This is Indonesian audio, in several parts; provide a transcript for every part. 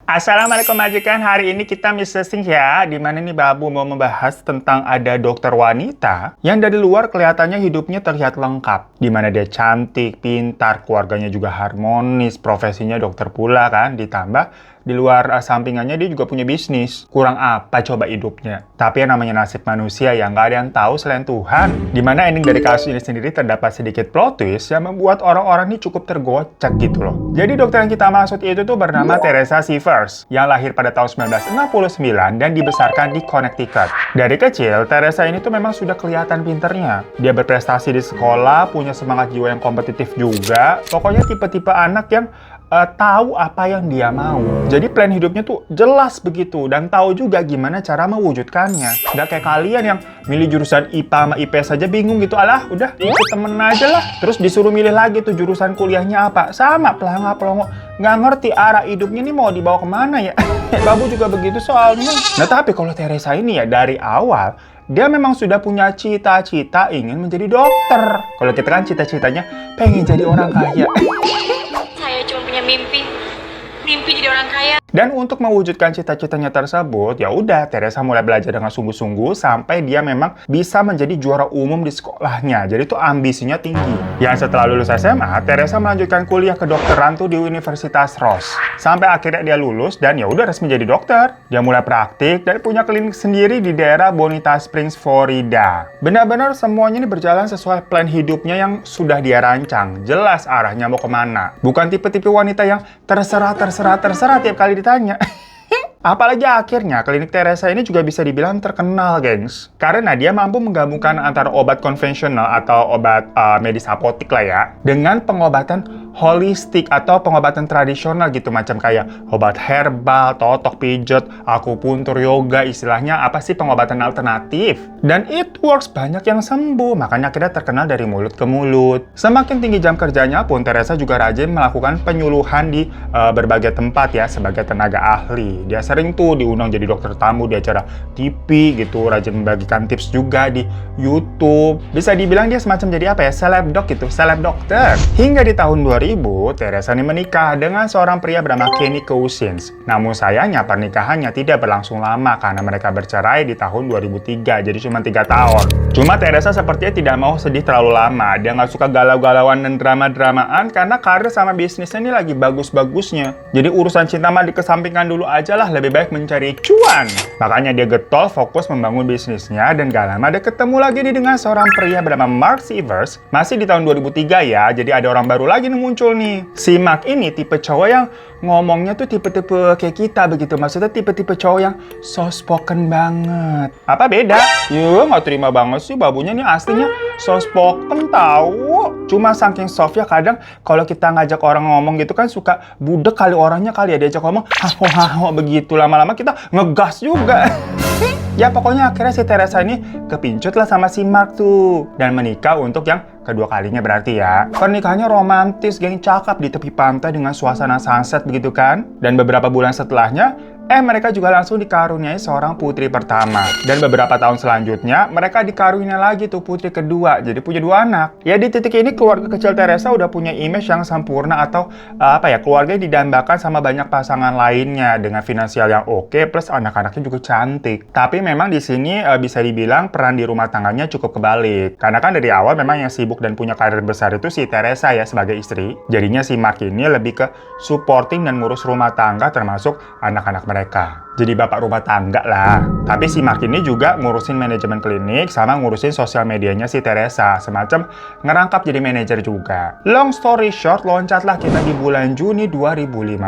Assalamualaikum majikan, hari ini kita missing ya. Dimana nih Babu mau membahas tentang ada dokter wanita yang dari luar kelihatannya hidupnya terlihat lengkap. Dimana dia cantik, pintar, keluarganya juga harmonis, profesinya dokter pula kan. Ditambah di luar sampingannya dia juga punya bisnis. Kurang apa coba hidupnya? Tapi yang namanya nasib manusia yang nggak ada yang tahu selain Tuhan. Dimana ending dari kasus ini sendiri terdapat sedikit plot twist yang membuat orang-orang ini cukup tergocek gitu loh. Jadi dokter yang kita maksud itu tuh bernama Teresa Sivers yang lahir pada tahun 1969 dan dibesarkan di Connecticut. Dari kecil, Teresa ini tuh memang sudah kelihatan pinternya. Dia berprestasi di sekolah, punya semangat jiwa yang kompetitif juga. Pokoknya tipe-tipe anak yang tahu apa yang dia mau. Jadi plan hidupnya tuh jelas begitu dan tahu juga gimana cara mewujudkannya. Nggak kayak kalian yang milih jurusan IPA sama IPS saja bingung gitu. Alah, udah ikut temen aja lah. Terus disuruh milih lagi tuh jurusan kuliahnya apa. Sama, pelangak-pelongo. Nggak ngerti arah hidupnya nih mau dibawa kemana ya. Babu juga begitu soalnya. Nah tapi kalau Teresa ini ya dari awal dia memang sudah punya cita-cita ingin menjadi dokter. Kalau kita kan cita-citanya pengen jadi orang kaya. Saya cuma punya mimpi jadi orang kaya. Dan untuk mewujudkan cita-citanya tersebut, ya udah Teresa mulai belajar dengan sungguh-sungguh sampai dia memang bisa menjadi juara umum di sekolahnya. Jadi itu ambisinya tinggi. Yang setelah lulus SMA, Teresa melanjutkan kuliah kedokteran tuh di Universitas Ross. Sampai akhirnya dia lulus dan ya udah resmi jadi dokter. Dia mulai praktik dan punya klinik sendiri di daerah Bonita Springs, Florida. Benar-benar semuanya ini berjalan sesuai plan hidupnya yang sudah dia rancang. Jelas arahnya mau kemana. Bukan tipe-tipe wanita yang terserah tiap kali ditanya. Apalagi akhirnya klinik Teresa ini juga bisa dibilang terkenal, gengs. Karena dia mampu menggabungkan antara obat konvensional atau obat medis apotik lah ya, dengan pengobatan holistik atau pengobatan tradisional gitu, macam kayak obat herbal, totok pijet, akupuntur, yoga, istilahnya apa sih pengobatan alternatif. Dan it works, banyak yang sembuh, makanya akhirnya terkenal dari mulut ke mulut. Semakin tinggi jam kerjanya pun, Teresa juga rajin melakukan penyuluhan di berbagai tempat ya, sebagai tenaga ahli. Dia sering tuh diundang jadi dokter tamu di acara TV gitu, rajin membagikan tips juga di YouTube. Bisa dibilang dia semacam jadi apa ya, seleb dok gitu, seleb dokter. Hingga di tahun 2000, Teresa ini menikah dengan seorang pria bernama Kenny Cousins. Namun sayangnya pernikahannya tidak berlangsung lama karena mereka bercerai di tahun 2003, jadi cuma 3 tahun. Cuma Teresa sepertinya tidak mau sedih terlalu lama. Dia nggak suka galau-galauan dan drama-dramaan karena karir sama bisnisnya ini lagi bagus-bagusnya. Jadi urusan cinta mah dikesampingkan dulu aja lah, lebih baik mencari cuan. Makanya dia getol fokus membangun bisnisnya dan gak lama dia ketemu lagi nih dengan seorang pria bernama Mark Sivers. Masih di tahun 2003 ya, jadi ada orang baru lagi nih muncul nih. Si Mark ini tipe cowok yang ngomongnya tuh tipe-tipe kayak kita begitu. Maksudnya tipe-tipe cowok yang soft spoken banget. Apa beda? Yuh, gak terima banget sih babunya nih, aslinya soft spoken tahu. Cuma saking soft ya kadang kalau kita ngajak orang ngomong gitu kan suka budek kali orangnya kali ya, diajak ngomong haho begitu, lama-lama kita ngegas juga. Ya pokoknya akhirnya si Teresa ini kepincut lah sama si Mark tuh. Dan menikah untuk yang kedua kalinya berarti ya. Pernikahannya romantis, geng, cakep di tepi pantai dengan suasana sunset begitu kan. Dan beberapa bulan setelahnya, mereka juga langsung dikaruniai seorang putri pertama. Dan beberapa tahun selanjutnya, mereka dikaruniai lagi tuh putri kedua. Jadi punya 2 anak. Ya di titik ini keluarga kecil Teresa udah punya image yang sempurna atau keluarganya didambakan sama banyak pasangan lainnya dengan finansial yang oke, plus anak-anaknya juga cantik. Tapi memang di sini bisa dibilang peran di rumah tangganya cukup kebalik. Karena kan dari awal memang yang sibuk dan punya karir besar itu si Teresa ya sebagai istri. Jadinya si Mark ini lebih ke supporting dan ngurus rumah tangga termasuk anak-anak mereka. Jadi bapak rumah tangga lah. Tapi si Mark ini juga ngurusin manajemen klinik sama ngurusin sosial medianya si Teresa. Semacam ngerangkap jadi manajer juga. Long story short, loncatlah kita di bulan Juni 2015.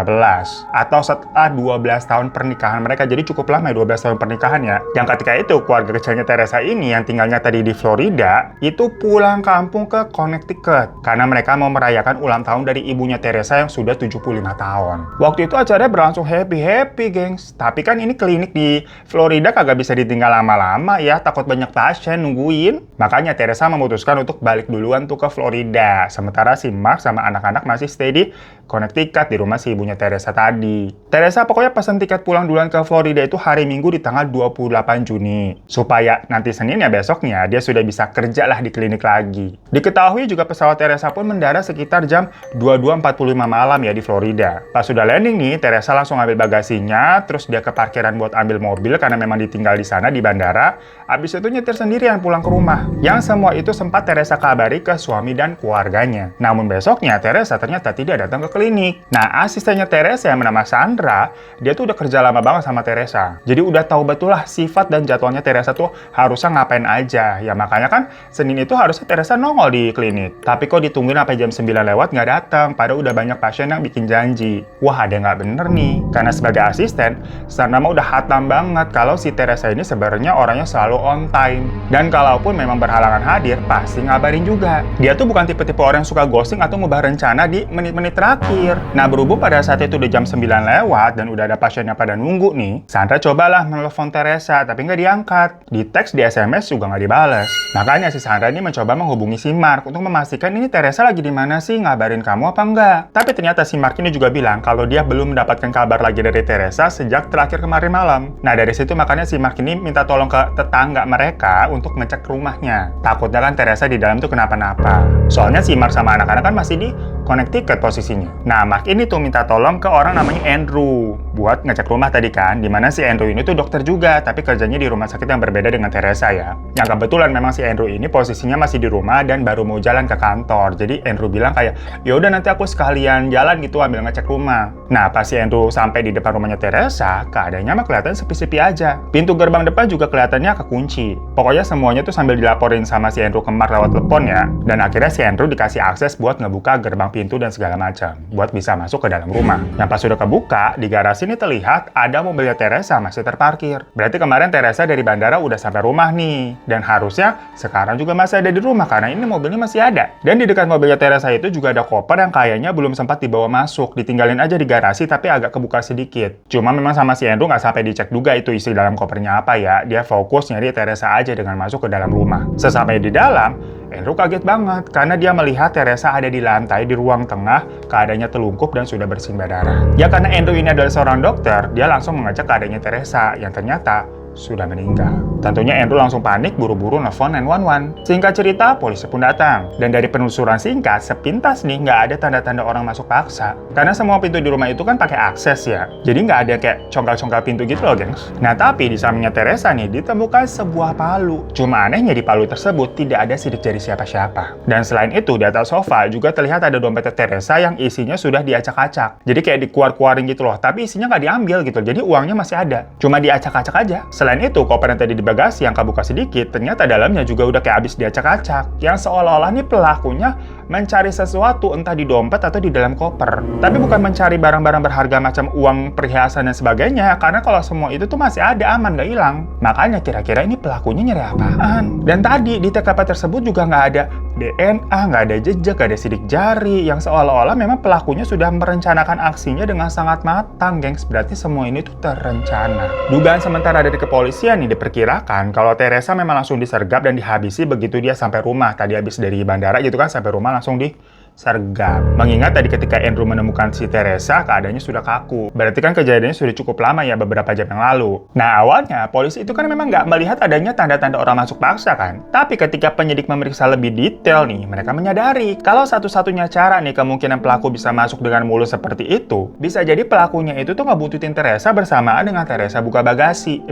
Atau setelah 12 tahun pernikahan mereka. Jadi cukup lama ya 12 tahun pernikahan ya. Yang ketika itu keluarga kecilnya Teresa ini yang tinggalnya tadi di Florida itu pulang kampung ke Connecticut. Karena mereka mau merayakan ulang tahun dari ibunya Teresa yang sudah 75 tahun. Waktu itu acaranya berlangsung happy-happy, gengs. Tapi Tapi kan ini klinik di Florida kagak bisa ditinggal lama-lama ya, takut banyak pasien nungguin. Makanya Teresa memutuskan untuk balik duluan tuh ke Florida. Sementara si Mark sama anak-anak masih stay di Connecticut di rumah si ibunya Teresa tadi. Teresa pokoknya pesan tiket pulang duluan ke Florida itu hari Minggu di tanggal 28 Juni. Supaya nanti Senin ya besoknya dia sudah bisa kerja lah di klinik lagi. Diketahui juga pesawat Teresa pun mendarat sekitar jam 22.45 malam ya di Florida. Pas sudah landing nih, Teresa langsung ambil bagasinya, terus dia ke parkiran buat ambil mobil karena memang ditinggal di sana di bandara. Abis itu nyetir sendirian pulang ke rumah. Yang semua itu sempat Teresa kabari ke suami dan keluarganya. Namun besoknya Teresa ternyata tidak datang ke klinik. Nah, asistennya Teresa yang bernama Sandra, dia tuh udah kerja lama banget sama Teresa. Jadi udah tahu betul lah sifat dan jadwalnya Teresa tuh harusnya ngapain aja. Ya makanya kan Senin itu harusnya Teresa nongol di klinik. Tapi kok ditungguin sampai jam 9 lewat nggak datang, padahal udah banyak pasien yang bikin janji. Wah, ada nggak bener nih. Karena sebagai asisten, Sandra mah udah hatam banget kalau si Teresa ini sebenarnya orangnya selalu on time. Dan kalaupun memang berhalangan hadir, pasti ngabarin juga. Dia tuh bukan tipe-tipe orang yang suka ghosting atau ngubah rencana di menit-menit terakhir. Nah, berhubung pada saat itu udah jam 9 lewat dan udah ada pasien yang pada nunggu nih, Sandra cobalah menelepon Teresa, tapi nggak diangkat. Di teks, di SMS juga nggak dibales. Makanya si Sandra ini mencoba menghubungi si Mark untuk memastikan ini Teresa lagi di mana sih, ngabarin kamu apa enggak. Tapi ternyata si Mark ini juga bilang kalau dia belum mendapatkan kabar lagi dari Teresa sejak terakhir kemarin malam. Nah, dari situ makanya si Mark ini minta tolong ke tetangga mereka untuk ngecek rumahnya. Takutnya kan Teresa di dalam tuh kenapa-napa. Soalnya si Mark sama anak-anak kan masih di Connecticut posisinya. Nah, Mark ini tuh minta tolong ke orang namanya Andrew buat ngecek rumah tadi kan, dimana si Andrew ini tuh dokter juga, tapi kerjanya di rumah sakit yang berbeda dengan Teresa ya. Yang kebetulan memang si Andrew ini posisinya masih di rumah dan baru mau jalan ke kantor. Jadi Andrew bilang kayak, ya udah nanti aku sekalian jalan gitu ambil ngecek rumah. Nah, pas si Andrew sampai di depan rumahnya Teresa, keadaannya mah kelihatan sepi-sepi aja. Pintu gerbang depan juga kelihatannya kekunci. Pokoknya semuanya tuh sambil dilaporin sama si Andrew ke Mark lewat telepon ya. Dan akhirnya si Andrew dikasih akses buat ngebuka gerbang pintu dan segala macam buat bisa masuk ke dalam rumah. Yang pas sudah kebuka, di garasi ini terlihat ada mobilnya Teresa masih terparkir. Berarti kemarin Teresa dari bandara udah sampai rumah nih. Dan harusnya sekarang juga masih ada di rumah karena ini mobilnya masih ada. Dan di dekat mobilnya Teresa itu juga ada koper yang kayaknya belum sempat dibawa masuk. Ditinggalin aja di garasi tapi agak kebuka sedikit. Cuma memang sama si Andrew nggak sampai dicek juga itu isi dalam kopernya apa ya. Dia fokus nyari Teresa aja dengan masuk ke dalam rumah. Sesampai di dalam, Andrew kaget banget karena dia melihat Teresa ada di lantai di ruang tengah, keadaannya telungkup dan sudah bersimbah darah. Ya karena Andrew ini adalah seorang dokter, dia langsung mengecek keadaannya Teresa yang ternyata sudah meninggal. Tentunya Andrew langsung panik, buru-buru nelfon 911. Singkat cerita, polisi pun datang. Dan dari penelusuran singkat, sepintas nih nggak ada tanda-tanda orang masuk paksa. Karena semua pintu di rumah itu kan pakai akses ya. Jadi nggak ada kayak congkal-congkal pintu gitu loh, gengs. Nah, tapi di sampingnya Teresa nih ditemukan sebuah palu. Cuma anehnya di palu tersebut tidak ada sidik jari siapa-siapa. Dan selain itu, di atas sofa juga terlihat ada dompet Teresa yang isinya sudah diacak-acak. Jadi kayak dikeluar-keluarin gitu loh, tapi isinya nggak diambil gitu. Jadi uangnya masih ada. Cuma diacak-acak aja. Selain itu, koper yang tadi di bagasi yang kebuka sedikit, ternyata dalamnya juga udah kayak habis diacak-acak. Yang seolah-olah nih pelakunya mencari sesuatu entah di dompet atau di dalam koper. Tapi bukan mencari barang-barang berharga macam uang, perhiasan, dan sebagainya. Karena kalau semua itu tuh masih ada, aman, gak hilang. Makanya kira-kira ini pelakunya nyari apaan? Dan tadi di TKP tersebut juga nggak ada DNA, nggak ada jejak, nggak ada sidik jari. Yang seolah-olah memang pelakunya sudah merencanakan aksinya dengan sangat matang, gengs. Berarti semua ini tuh terencana. Dugaan sementara dari kepolisian nih diperkirakan kalau Teresa memang langsung disergap dan dihabisi begitu dia sampai rumah. Tadi habis dari bandara gitu kan, sampai rumah langsung disergap. Mengingat tadi ketika Andrew menemukan si Teresa, keadaannya sudah kaku. Berarti kan kejadiannya sudah cukup lama ya, beberapa jam yang lalu. Nah, awalnya polisi itu kan memang nggak melihat adanya tanda-tanda orang masuk paksa kan. Tapi ketika penyidik memeriksa lebih detail nih, mereka menyadari kalau satu-satunya cara nih kemungkinan pelaku bisa masuk dengan mulus seperti itu, bisa jadi pelakunya itu tuh ngebuntutin Teresa bersamaan dengan Teresa buka garasi.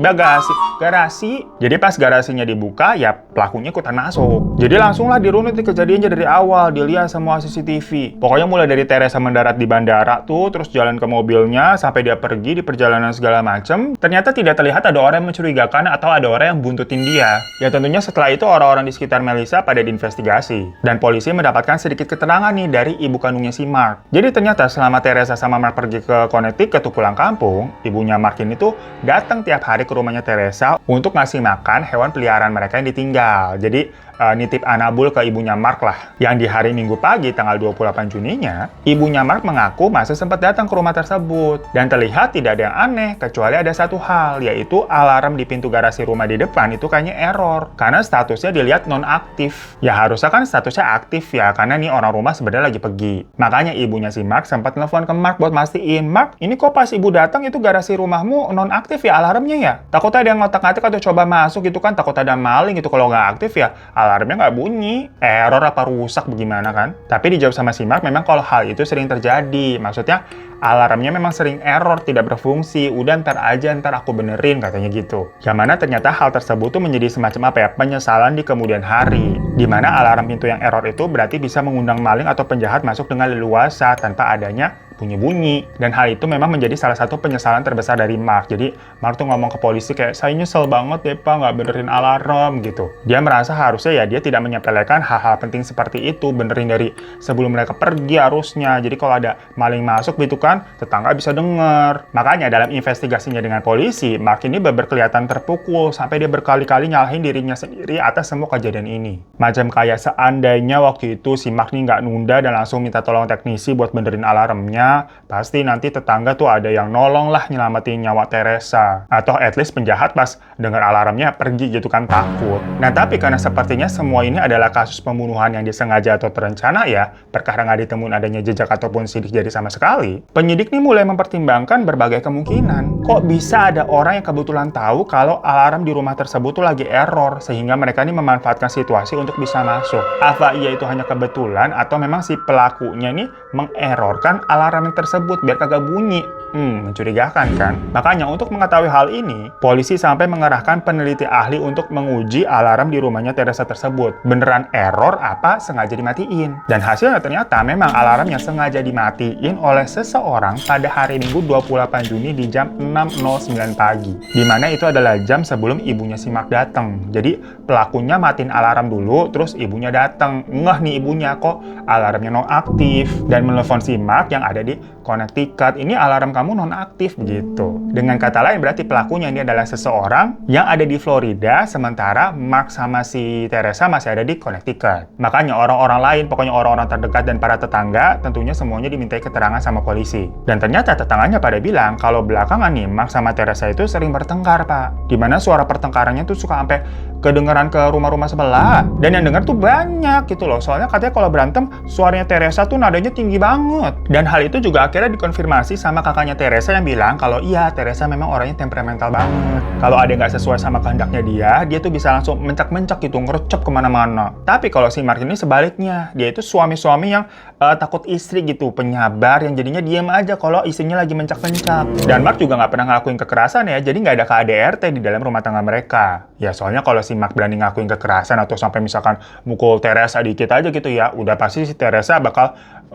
Jadi pas garasinya dibuka, ya pelakunya ikutan masuk. Jadi langsunglah dirunut nih kejadiannya dari awal, dilihat semua CCTV. Pokoknya mulai dari Teresa mendarat di bandara tuh, terus jalan ke mobilnya, sampai dia pergi di perjalanan segala macem, ternyata tidak terlihat ada orang yang mencurigakan atau ada orang yang buntutin dia. Ya tentunya setelah itu orang-orang di sekitar Melissa pada diinvestigasi. Dan polisi mendapatkan sedikit keterangan nih dari ibu kandungnya si Mark. Jadi ternyata selama Teresa sama Mark pergi ke Connecticut ke pulang kampung, ibunya Mark ini tuh datang tiap hari ke rumahnya Teresa untuk ngasih makan hewan peliharaan mereka yang ditinggal. Jadi nitip anabul ke ibunya Mark lah. Yang di hari Minggu pagi tanggal 28 Juninya, ibunya Mark mengaku masih sempat datang ke rumah tersebut. Dan terlihat tidak ada yang aneh, kecuali ada satu hal, yaitu alarm di pintu garasi rumah di depan itu kayaknya error. Karena statusnya dilihat non-aktif. Ya harusnya kan statusnya aktif ya, karena nih orang rumah sebenarnya lagi pergi. Makanya ibunya si Mark sempat telepon ke Mark buat mastiin, Mark, ini kok pas ibu datang itu garasi rumahmu non-aktif ya alarmnya ya? Takutnya ada yang ngotak-ngatik atau coba masuk gitu kan, takut ada maling gitu. Kalau nggak aktif ya alarmnya nggak bunyi. Error apa rusak bagaimana kan? Tapi dijawab sama si Mark, memang kalau hal itu sering terjadi. Maksudnya alarmnya memang sering error, tidak berfungsi. Udah ntar aja, ntar aku benerin katanya gitu. Yang mana ternyata hal tersebut tuh menjadi semacam apa ya, penyesalan di kemudian hari. Dimana alarm pintu yang error itu berarti bisa mengundang maling atau penjahat masuk dengan leluasa tanpa adanya bunyi-bunyi. Dan hal itu memang menjadi salah satu penyesalan terbesar dari Mark. Jadi Mark tuh ngomong ke polisi kayak, saya nyesel banget deh pak nggak benerin alarm gitu. Dia merasa harusnya ya dia tidak menyepelekan hal-hal penting seperti itu, benerin dari sebelum mereka pergi harusnya. Jadi kalau ada maling masuk gitu kan, tetangga bisa denger. Makanya dalam investigasinya dengan polisi, Mark ini kelihatan terpukul sampai dia berkali-kali nyalahin dirinya sendiri atas semua kejadian ini. Macam kayak seandainya waktu itu si Mark ini nggak nunda dan langsung minta tolong teknisi buat benerin alarmnya, pasti nanti tetangga tuh ada yang nolong lah nyelamatin nyawa Teresa. Atau at least penjahat pas dengar alarmnya pergi gitu kan, takut. Nah tapi karena sepertinya semua ini adalah kasus pembunuhan yang disengaja atau terencana ya, perkara nggak ditemuin adanya jejak ataupun sidik jari sama sekali, penyidik nih mulai mempertimbangkan berbagai kemungkinan. Kok bisa ada orang yang kebetulan tahu kalau alarm di rumah tersebut tuh lagi error, sehingga mereka ini memanfaatkan situasi untuk bisa masuk. Apa iya itu hanya kebetulan atau memang si pelakunya nih mengerorkan alarm tersebut biar kagak bunyi? Mencurigakan kan? Makanya untuk mengetahui hal ini, polisi sampai mengerahkan peneliti ahli untuk menguji alarm di rumahnya Teresa tersebut. Beneran error apa sengaja dimatiin? Dan hasilnya ternyata memang alarmnya sengaja dimatiin oleh seseorang pada hari Minggu 28 Juni di jam 6.09 pagi. Dimana itu adalah jam sebelum ibunya si Mark datang. Jadi pelakunya matiin alarm dulu, terus ibunya datang. Ngeh nih ibunya, kok alarmnya nonaktif. Dan menelpon si Mark yang ada di Connecticut, ini alarm kamu nonaktif gitu. Dengan kata lain berarti pelakunya ini adalah seseorang yang ada di Florida, sementara Mark sama si Teresa masih ada di Connecticut. Makanya orang-orang lain, pokoknya orang-orang terdekat dan para tetangga, tentunya semuanya dimintai keterangan sama polisi. Dan ternyata tetangganya pada bilang kalau belakangan nih Mark sama Teresa itu sering bertengkar pak. Dimana suara pertengkarannya tuh suka sampai kedengeran ke rumah-rumah sebelah. Dan yang denger tuh banyak gitu loh. Soalnya katanya kalau berantem suaranya Teresa tuh nadanya tinggi banget. Dan hal itu juga akhirnya dikonfirmasi sama kakaknya Teresa yang bilang kalau iya Teresa memang orangnya temperamental banget. Kalau ada nggak sesuai sama kehendaknya dia tuh bisa langsung mencak-mencak gitu, ngerecep kemana-mana. Tapi kalau si Mark ini sebaliknya, dia itu suami-suami yang takut istri gitu, penyabar yang jadinya diem aja kalau istrinya lagi mencak-mencak. Dan Mark juga nggak pernah ngelakuin kekerasan ya, jadi nggak ada KDRT di dalam rumah tangga mereka. Ya soalnya kalau si Mark berani ngakuin kekerasan atau sampai misalkan mukul Teresa dikit aja gitu ya, udah pasti si Teresa bakal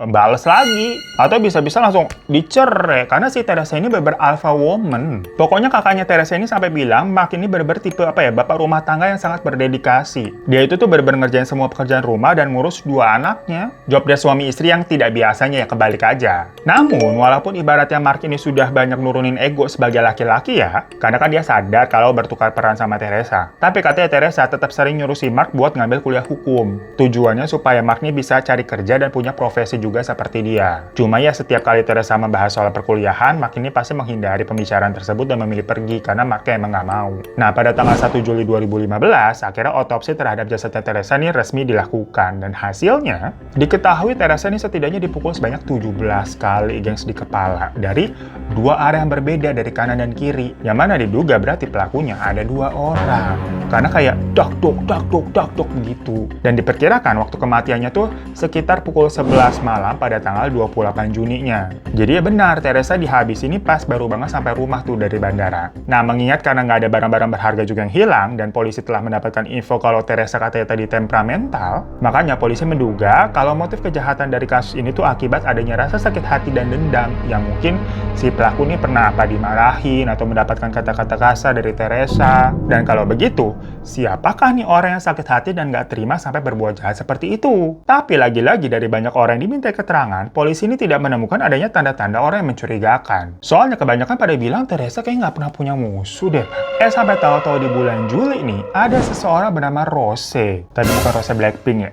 bales lagi. Atau bisa-bisa langsung dicerai, karena si Teresa ini bener-bener alpha woman. Pokoknya kakaknya Teresa ini sampai bilang Mark ini bener-bener tipe apa ya, bapak rumah tangga yang sangat berdedikasi. Dia itu tuh bener-bener ngerjain semua pekerjaan rumah dan ngurus 2 anaknya. Job dia suami istri yang tidak biasanya ya kebalik aja. Namun walaupun ibaratnya Mark ini sudah banyak nurunin ego sebagai laki-laki ya, karena kan dia sadar kalau bertukar peran sama Teresa. Tapi katanya Teresa tetap sering nyuruh si Mark buat ngambil kuliah hukum. Tujuannya supaya Mark ini bisa cari kerja dan punya profesi juga seperti dia. Cuma ya setiap kali Teresa membahas soal perkuliahan, Mark ini pasti menghindari pembicaraan tersebut dan memilih pergi karena Mark emang nggak mau. Nah pada tanggal 1 Juli 2015, akhirnya otopsi terhadap jasadnya Teresa ini resmi dilakukan. Dan hasilnya, diketahui Teresa ini setidaknya dipukul sebanyak 17 kali gengs di kepala dari 2 arah yang berbeda dari kanan dan kiri. Yang mana diduga berarti pelakunya ada 2 orang. Karena kayak dak dok begitu. Dan diperkirakan waktu kematiannya tuh sekitar pukul 11 malam pada tanggal 28 Juninya. Jadi ya benar, Teresa dihabis ini pas baru banget sampai rumah tuh dari bandara. Nah mengingat karena nggak ada barang-barang berharga juga yang hilang dan polisi telah mendapatkan info kalau Teresa katanya tadi temperamental, makanya polisi menduga kalau motif kejahatan dari kasus ini tuh akibat adanya rasa sakit hati dan dendam yang mungkin si pelaku ini pernah apa dimarahin atau mendapatkan kata-kata kasar dari Teresa. Dan kalau begitu, siapakah nih orang yang sakit hati dan nggak terima sampai berbuat jahat seperti itu? Tapi lagi-lagi dari banyak orang yang diminta diminta keterangan, polisi ini tidak menemukan adanya tanda-tanda orang yang mencurigakan. Soalnya kebanyakan pada bilang Teresa kayak nggak pernah punya musuh deh. Sampai tahu-tahu di bulan Juli nih, ada seseorang bernama Rose. Tapi bukan Rose Blackpink ya.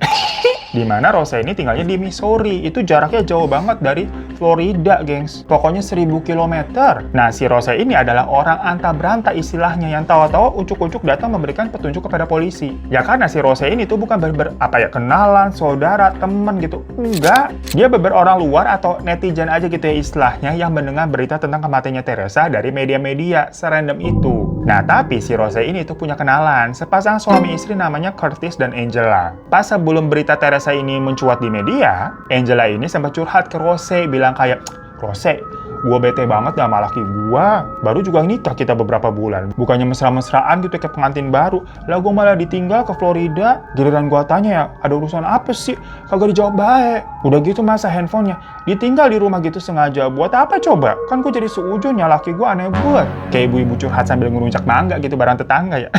Di mana Rose ini tinggalnya di Missouri. Itu jaraknya jauh banget dari Florida, gengs. Pokoknya 1000 km. Nah, si Rose ini adalah orang anta beranta istilahnya yang tahu-tahu ucuk-ucuk datang memberikan petunjuk kepada polisi. Ya karena si Rose ini tuh bukan kenalan, saudara, temen gitu. Enggak. Dia orang luar atau netizen aja gitu ya istilahnya yang mendengar berita tentang kematiannya Teresa dari media-media serandom itu. Nah, tapi si Rose ini tuh punya kenalan. Sepasang suami istri namanya Curtis dan Angela. Pas sebelum berita Teresa ini mencuat di media, Angela ini sempat curhat ke Rose, bilang kayak, Rose, gue bete banget sama laki gue. Baru juga nikah kita beberapa bulan. Bukannya mesra-mesraan gitu kayak pengantin baru. Lah gue malah ditinggal ke Florida. Giliran gue tanya ya, ada urusan apa sih? Kagak dijawab baik. Udah gitu masa handphonenya ditinggal di rumah gitu sengaja. Buat apa coba? Kan gue jadi seujurnya laki gue aneh buat. Kayak ibu-ibu curhat sambil ngeruncak mangga gitu bareng tetangga ya.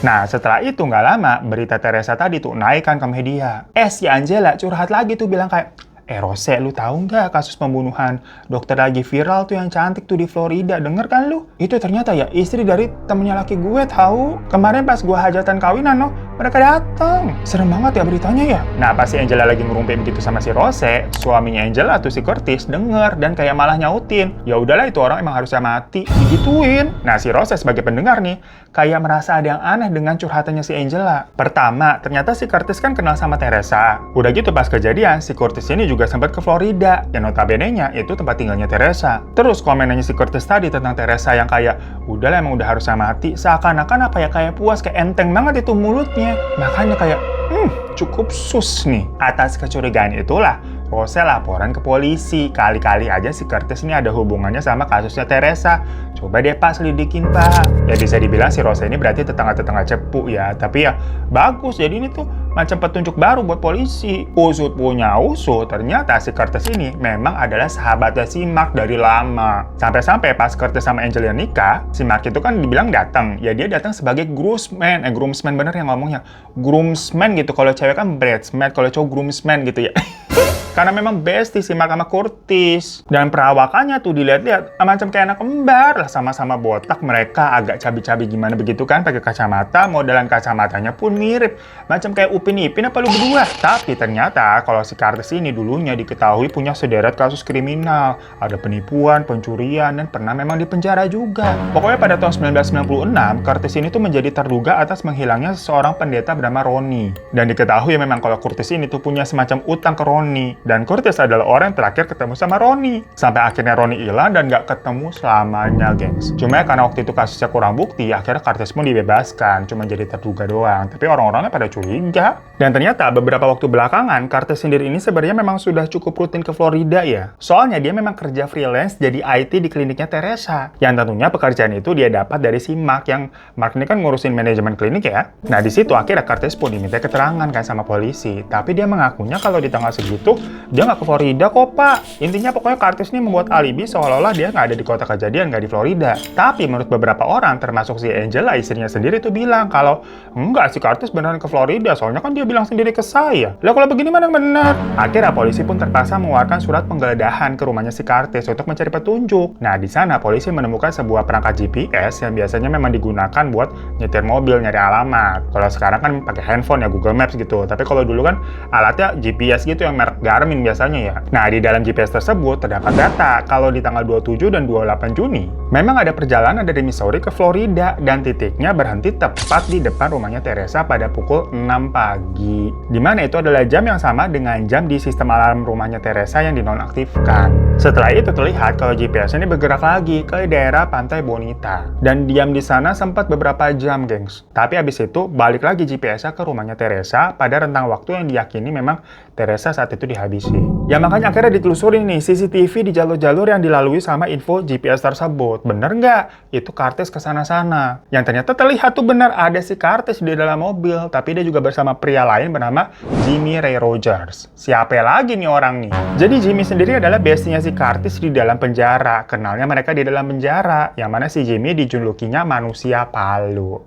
Nah, setelah itu nggak lama, berita Teresa tadi tuh naik kan ke media. Si Angela curhat lagi tuh bilang kayak, Rose, lu tahu nggak kasus pembunuhan dokter lagi viral tuh yang cantik tuh di Florida? Denger kan lu? Itu ternyata ya istri dari temennya laki gue tahu. Kemarin pas gue hajatan kawinan no, mereka datang. Serem banget ya beritanya ya. Nah, pas si Angela lagi ngerumpi begitu sama si Rose, suaminya Angela tuh si Curtis denger dan kayak malah nyautin. Ya udahlah itu orang emang harusnya mati, digituin. Nah, si Rose sebagai pendengar nih, kayak merasa ada yang aneh dengan curhatannya si Angela. Pertama, ternyata si Curtis kan kenal sama Teresa. Udah gitu pas kejadian, si Curtis ini juga sempat ke Florida, yang notabene-nya itu tempat tinggalnya Teresa. Terus komenannya si Curtis tadi tentang Teresa yang kayak, udahlah emang udah harusnya mati, seakan-akan apa ya kayak puas, kayak enteng banget itu mulutnya. Makanya kayak, cukup sus nih. Atas kecurigaan itulah, Rose laporan ke polisi. Kali-kali aja si Curtis ini ada hubungannya sama kasusnya Teresa. Coba deh Pak selidikin Pak. Ya bisa dibilang si Rose ini berarti tetangga-tetangga cepu ya. Tapi ya bagus, jadi ini tuh macam petunjuk baru buat polisi. Usut punya usut, ternyata si Curtis ini memang adalah sahabatnya si Mark dari lama. Sampai-sampai pas Curtis sama Angela nikah, si Mark itu kan dibilang datang. Ya dia datang sebagai groomsman. Groomsman bener yang ngomongnya. Groomsman gitu, kalau cewek kan bridesmaid, kalau cowok groomsman gitu ya. Karena memang bestie si Mark sama Curtis. Dan perawakannya tuh dilihat-lihat macam kayak anak kembar lah, sama-sama botak, mereka agak cabi-cabi gimana begitu kan, pakai kacamata, modelan kacamatanya pun mirip. Macam kayak Upin Ipin apa lu berdua. Tapi ternyata kalau si Curtis ini dulunya diketahui punya sederet kasus kriminal. Ada penipuan, pencurian, dan pernah memang dipenjara juga. Pokoknya pada tahun 1996, Curtis ini tuh menjadi terduga atas menghilangnya seseorang pendeta bernama Ronnie. Dan diketahui memang kalau Curtis ini tuh punya semacam utang ke Ronnie. Dan Curtis adalah orang yang terakhir ketemu sama Ronnie. Sampai akhirnya Ronnie hilang dan gak ketemu selamanya, gengs. Cuma ya karena waktu itu kasusnya kurang bukti, akhirnya Curtis pun dibebaskan. Cuma jadi terduga doang. Tapi orang-orangnya pada curiga. Dan ternyata beberapa waktu belakangan, Curtis sendiri ini sebenarnya memang sudah cukup rutin ke Florida ya. Soalnya dia memang kerja freelance jadi IT di kliniknya Teresa. Yang tentunya pekerjaan itu dia dapat dari si Mark, yang Mark ini kan ngurusin manajemen klinik ya. Nah di situ akhirnya Curtis pun diminta keterangan kan sama polisi. Tapi dia mengakunya kalau di tanggal segitu dia nggak ke Florida kok Pak. Intinya pokoknya Curtis ini membuat alibi seolah-olah dia nggak ada di kota kejadian, nggak di Florida. Tapi menurut beberapa orang, termasuk si Angela istrinya sendiri tuh bilang kalau enggak, si Curtis beneran ke Florida, soalnya kan dia bilang sendiri ke saya. Lah kalau begini mana yang benar? Akhirnya polisi pun terpaksa mengeluarkan surat penggeledahan ke rumahnya si Curtis untuk mencari petunjuk. Nah di sana polisi menemukan sebuah perangkat GPS yang biasanya memang digunakan buat nyetir mobil, nyari alamat. Kalau sekarang kan pakai handphone ya, Google Maps gitu. Tapi kalau dulu kan alatnya GPS gitu yang merek Garmin biasanya ya. Nah, di dalam GPS tersebut terdapat data kalau di tanggal 27 dan 28 Juni, memang ada perjalanan dari Missouri ke Florida dan titiknya berhenti tepat di depan rumahnya Teresa pada pukul 6 pagi. Dimana itu adalah jam yang sama dengan jam di sistem alarm rumahnya Teresa yang dinonaktifkan. Setelah itu terlihat kalau GPS ini bergerak lagi ke daerah Pantai Bonita dan diam di sana sempat beberapa jam, gengs. Tapi habis itu balik lagi GPS-nya ke rumahnya Teresa pada rentang waktu yang diyakini memang Teresa saat itu dihabisi. Ya makanya akhirnya ditelusuri nih CCTV di jalur-jalur yang dilalui sama info GPS tersebut. Bener nggak? Itu Curtis kesana-sana. Yang ternyata terlihat tuh benar ada si Curtis di dalam mobil. Tapi dia juga bersama pria lain bernama Jimmy Ray Rogers. Siapa lagi nih orang nih? Jadi Jimmy sendiri adalah bestinya si Curtis di dalam penjara. Kenalnya mereka di dalam penjara. Yang mana si Jimmy dijulukinya manusia palu.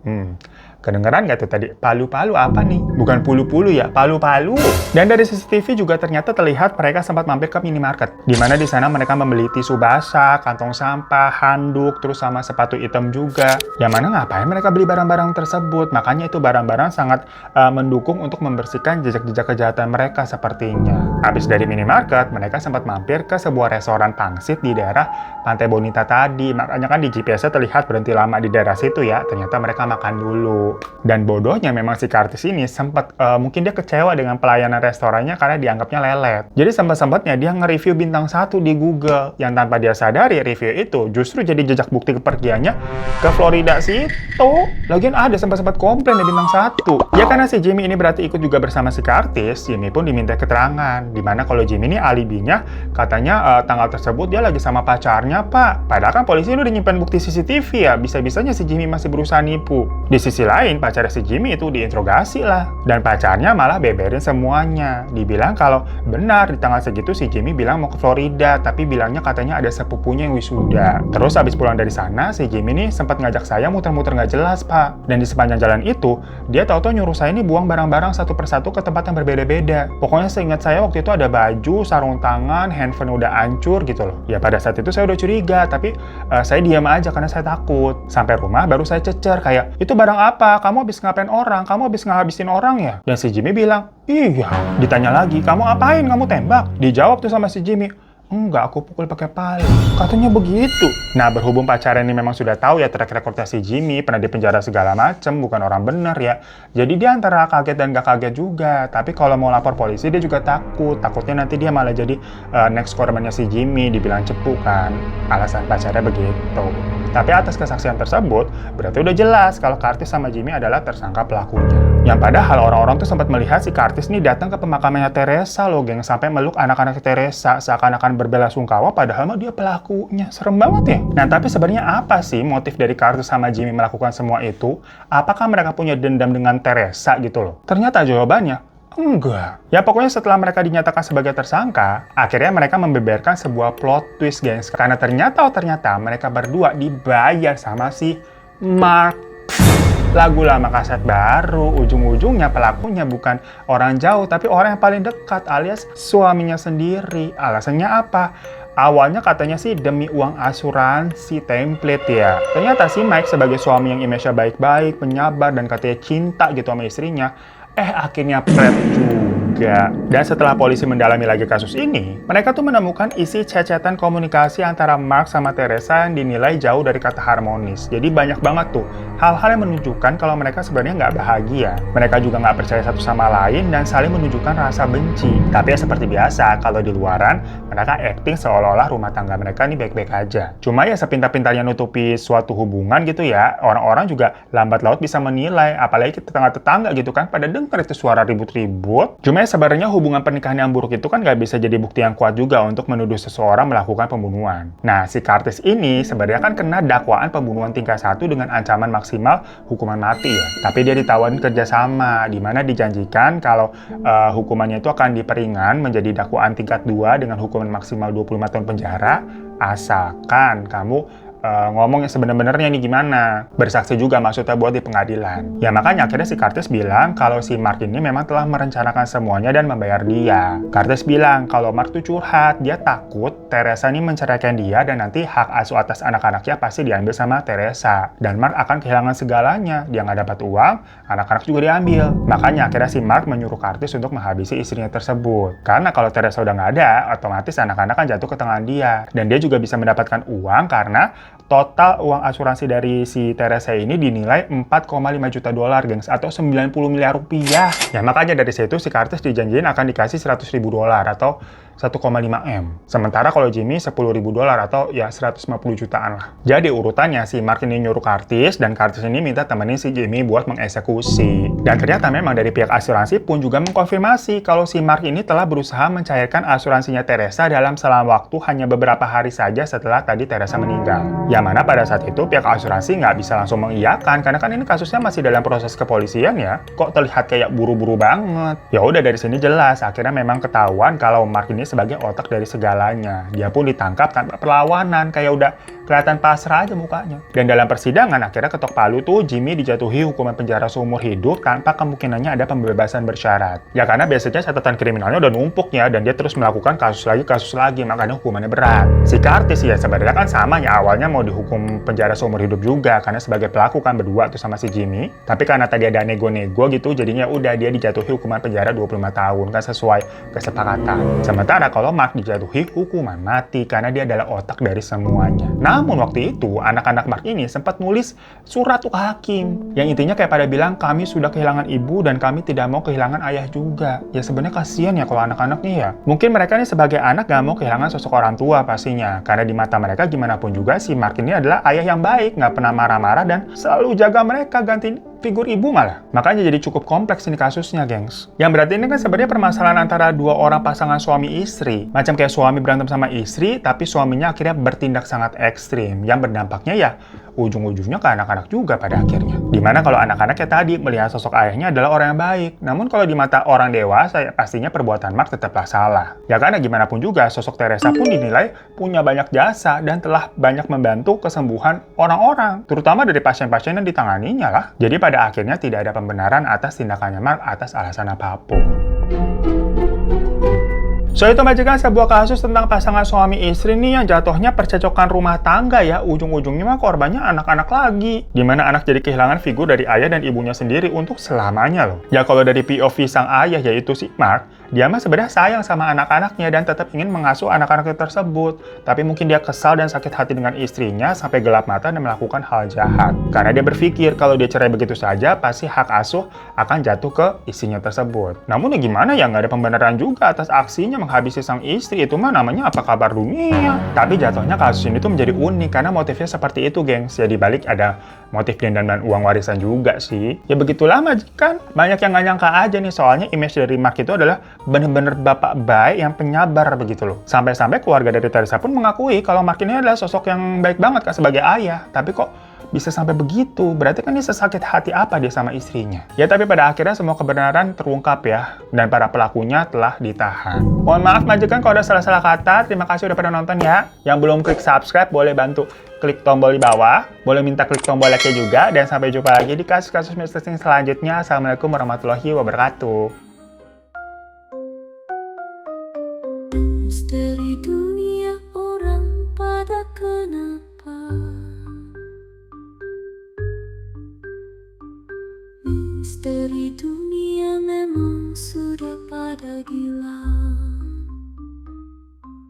Kedengeran nggak tuh tadi? Palu-palu apa nih? Bukan pulu-pulu ya, palu-palu. Dan dari CCTV juga ternyata terlihat mereka sempat mampir ke minimarket. Di mana di sana mereka membeli tisu basah, kantong sampah, handuk, terus sama sepatu hitam juga. Yang mana ngapain mereka beli barang-barang tersebut? Makanya itu barang-barang sangat mendukung untuk membersihkan jejak-jejak kejahatan mereka sepertinya. Habis dari minimarket, mereka sempat mampir ke sebuah restoran pangsit di daerah Pantai Bonita tadi. Makanya kan di GPS-nya terlihat berhenti lama di daerah situ ya. Ternyata mereka makan dulu. Dan bodohnya memang si Curtis ini sempat mungkin dia kecewa dengan pelayanan restorannya karena dianggapnya lelet. Jadi sempat-sempatnya dia nge-review bintang 1 di Google yang tanpa dia sadari review itu justru jadi jejak bukti kepergiannya ke Florida situ. Lagian ada sempat-sempat komplain di bintang 1. Ya karena si Jimmy ini berarti ikut juga bersama si Curtis, Jimmy pun diminta keterangan. Dimana kalau Jimmy ini alibinya katanya tanggal tersebut dia lagi sama pacarnya pak. Padahal kan polisi udah nyimpan bukti CCTV ya. Bisa-bisanya si Jimmy masih berusaha nipu. Di sisi lain, pacarnya si Jimmy itu diinterogasi lah. Dan pacarnya malah beberin semuanya. Dibilang kalau benar di tanggal segitu si Jimmy bilang mau ke Florida, tapi bilangnya katanya ada sepupunya yang wisuda. Terus habis pulang dari sana, si Jimmy nih sempat ngajak saya muter-muter nggak jelas, Pak. Dan di sepanjang jalan itu, dia tahu-tahu nyuruh saya nih buang barang-barang satu persatu ke tempat yang berbeda-beda. Pokoknya seingat saya waktu itu ada baju, sarung tangan, handphone udah hancur gitu loh. Ya pada saat itu saya udah curiga, tapi saya diam aja karena saya takut. Sampai rumah baru saya cecer kayak, itu barang apa? Kamu habis ngapain orang? Kamu habis ngabisin orang ya? Dan si Jimmy bilang, iya. Ditanya lagi, kamu apain? Kamu tembak? Dijawab tuh sama si Jimmy, enggak, aku pukul pakai palu. Katanya begitu. Nah, berhubung pacarnya ini memang sudah tahu ya track recordnya si Jimmy, pernah dipenjara segala macem, bukan orang bener ya. Jadi dia antara kaget dan gak kaget juga. Tapi kalau mau lapor polisi, dia juga takut. Takutnya nanti dia malah jadi next korbannya si Jimmy, dibilang cepu kan. Alasan pacarnya begitu. Tapi atas kesaksian tersebut, berarti udah jelas kalau Curtis sama Jimmy adalah tersangka pelakunya. Yang padahal orang-orang tuh sempat melihat si Curtis nih datang ke pemakamannya Teresa loh, geng. Sampai meluk anak-anak Teresa, seakan-akan berbelasungkawa padahal mah dia pelakunya. Serem banget ya. Nah, tapi sebenarnya apa sih motif dari Curtis sama Jimmy melakukan semua itu? Apakah mereka punya dendam dengan Teresa gitu loh? Ternyata jawabannya enggak. Ya pokoknya setelah mereka dinyatakan sebagai tersangka, akhirnya mereka membeberkan sebuah plot twist, gengs. Karena ternyata mereka berdua dibayar sama si Mark. Lagu lama kaset baru, ujung-ujungnya pelakunya bukan orang jauh, tapi orang yang paling dekat alias suaminya sendiri. Alasannya apa? Awalnya katanya sih demi uang asuransi template ya. Ternyata si Mike sebagai suami yang image-nya baik-baik, penyabar, dan katanya cinta gitu sama istrinya, akhirnya pret juga. Dan setelah polisi mendalami lagi kasus ini, mereka tuh menemukan isi chat-chatan komunikasi antara Mark sama Teresa yang dinilai jauh dari kata harmonis. Jadi banyak banget tuh hal-hal yang menunjukkan kalau mereka sebenarnya nggak bahagia. Mereka juga nggak percaya satu sama lain dan saling menunjukkan rasa benci. Tapi ya seperti biasa, kalau di luaran, mereka acting seolah-olah rumah tangga mereka ini baik-baik aja. Cuma ya sepintar-pintarnya nutupi suatu hubungan gitu ya, orang-orang juga lambat laut bisa menilai, apalagi tetangga-tetangga gitu kan, pada denger itu suara ribut-ribut. Cuma ya sebenarnya hubungan pernikahan yang buruk itu kan nggak bisa jadi bukti yang kuat juga untuk menuduh seseorang melakukan pembunuhan. Nah, si Curtis ini sebenarnya kan kena dakwaan pembunuhan tingkat 1 dengan ancaman maksimal hukuman mati ya. Tapi dia ditawarin kerjasama, di mana dijanjikan kalau hukumannya itu akan diperingan menjadi dakwaan tingkat 2 dengan hukuman maksimal 25 tahun penjara, asalkan kamu ngomong yang sebenarnya nih gimana. Bersaksi juga maksudnya buat di pengadilan. Ya makanya akhirnya si Curtis bilang kalau si Mark ini memang telah merencanakan semuanya dan membayar dia. Curtis bilang kalau Mark tuh curhat, dia takut Teresa ini menceraikan dia dan nanti hak asuh atas anak-anaknya pasti diambil sama Teresa. Dan Mark akan kehilangan segalanya. Dia nggak dapat uang, anak-anak juga diambil. Makanya akhirnya si Mark menyuruh Curtis untuk menghabisi istrinya tersebut. Karena kalau Teresa udah nggak ada, otomatis anak-anak kan jatuh ke tangan dia. Dan dia juga bisa mendapatkan uang karena total uang asuransi dari si Teresa ini dinilai 4,5 juta dolar, gengs, atau 90 miliar rupiah. Ya makanya dari situ si Curtis dijanjiin akan dikasih 100 ribu dolar atau 1,5 M. Sementara kalau Jimmy 10 ribu dolar atau ya 150 jutaan lah. Jadi urutannya si Mark ini nyuruh Curtis dan Curtis ini minta temenin si Jimmy buat mengeksekusi. Dan ternyata memang dari pihak asuransi pun juga mengkonfirmasi kalau si Mark ini telah berusaha mencairkan asuransinya Teresa dalam selang waktu hanya beberapa hari saja setelah tadi Teresa meninggal. Yang mana pada saat itu pihak asuransi nggak bisa langsung mengiyakan karena kan ini kasusnya masih dalam proses kepolisian ya. Kok terlihat kayak buru-buru banget. Ya udah dari sini jelas akhirnya memang ketahuan kalau Mark ini sebagai otak dari segalanya. Dia pun ditangkap tanpa perlawanan, kayak udah kelihatan pasrah aja mukanya. Dan dalam persidangan akhirnya ketok palu tuh Jimmy dijatuhi hukuman penjara seumur hidup tanpa kemungkinannya ada pembebasan bersyarat. Ya karena biasanya catatan kriminalnya udah numpuk ya, dan dia terus melakukan kasus lagi, makanya hukumannya berat. Si Curtis ya sebenarnya kan sama ya, awalnya mau dihukum penjara seumur hidup juga karena sebagai pelaku kan berdua tuh sama si Jimmy. Tapi karena tadi ada nego-nego gitu, jadinya udah dia dijatuhi hukuman penjara 25 tahun kan sesuai kesepakatan. Sementara kalau Mark dijatuhi hukuman mati karena dia adalah otak dari semuanya. Namun waktu itu anak-anak Mark ini sempat nulis surat ke hakim yang intinya kayak pada bilang kami sudah kehilangan ibu dan kami tidak mau kehilangan ayah juga. Ya sebenarnya kasihan ya kalau anak-anaknya ya. Mungkin mereka nih sebagai anak gak mau kehilangan sosok orang tua pastinya, karena di mata mereka gimana pun juga si Mark ini adalah ayah yang baik, gak pernah marah-marah dan selalu jaga mereka, ganti figur ibu malah. Makanya jadi cukup kompleks ini kasusnya, gengs. Yang berarti ini kan sebenarnya permasalahan antara dua orang pasangan suami istri. Macam kayak suami berantem sama istri, tapi suaminya akhirnya bertindak sangat ekstrim. Yang berdampaknya ya ujung-ujungnya ke anak-anak juga pada akhirnya. Dimana kalau anak-anak kayak tadi melihat sosok ayahnya adalah orang yang baik. Namun kalau di mata orang dewasa ya pastinya perbuatan Mark tetaplah salah. Ya karena gimana pun juga sosok Teresa pun dinilai punya banyak jasa dan telah banyak membantu kesembuhan orang-orang. Terutama dari pasien-pasien yang ditanganinya lah. Jadi pada akhirnya tidak ada pembenaran atas tindakannya Mark atas alasan apapun. So itu majikan sebuah kasus tentang pasangan suami istri nih yang jatuhnya percecokan rumah tangga ya. Ujung-ujungnya mah korbannya anak-anak lagi. Dimana anak jadi kehilangan figur dari ayah dan ibunya sendiri untuk selamanya loh. Ya kalau dari POV sang ayah yaitu si Mark, dia mah sebenarnya sayang sama anak-anaknya dan tetap ingin mengasuh anak-anak tersebut. Tapi mungkin dia kesal dan sakit hati dengan istrinya sampai gelap mata dan melakukan hal jahat. Karena dia berpikir kalau dia cerai begitu saja pasti hak asuh akan jatuh ke istrinya tersebut. Namun ya gimana ya, nggak ada pembenaran juga atas aksinya menghabisi sang istri. Itu mah namanya apa kabar dunia. Tapi jatuhnya kasus ini tuh menjadi unik karena motifnya seperti itu, gengs. Ya dibalik ada motif dendam dan uang warisan juga sih. Ya begitulah majikan. Banyak yang nggak nyangka aja nih, soalnya image dari Mark itu adalah bener-bener bapak baik yang penyabar begitu loh. Sampai-sampai keluarga dari Teresa pun mengakui kalau Mark ini adalah sosok yang baik banget kan sebagai ayah. Tapi kok bisa sampai begitu? Berarti kan dia sesakit hati apa dia sama istrinya? Ya tapi pada akhirnya semua kebenaran terungkap ya. Dan para pelakunya telah ditahan. Mohon maaf majikan kalau ada salah-salah kata. Terima kasih udah pada nonton ya. Yang belum klik subscribe boleh bantu klik tombol di bawah. Boleh minta klik tombol like-nya juga. Dan sampai jumpa lagi di kasus-kasus misteri selanjutnya. Assalamualaikum warahmatullahi wabarakatuh. Misteri dunia orang pada kenapa? Misteri dunia memang sudah pada gila.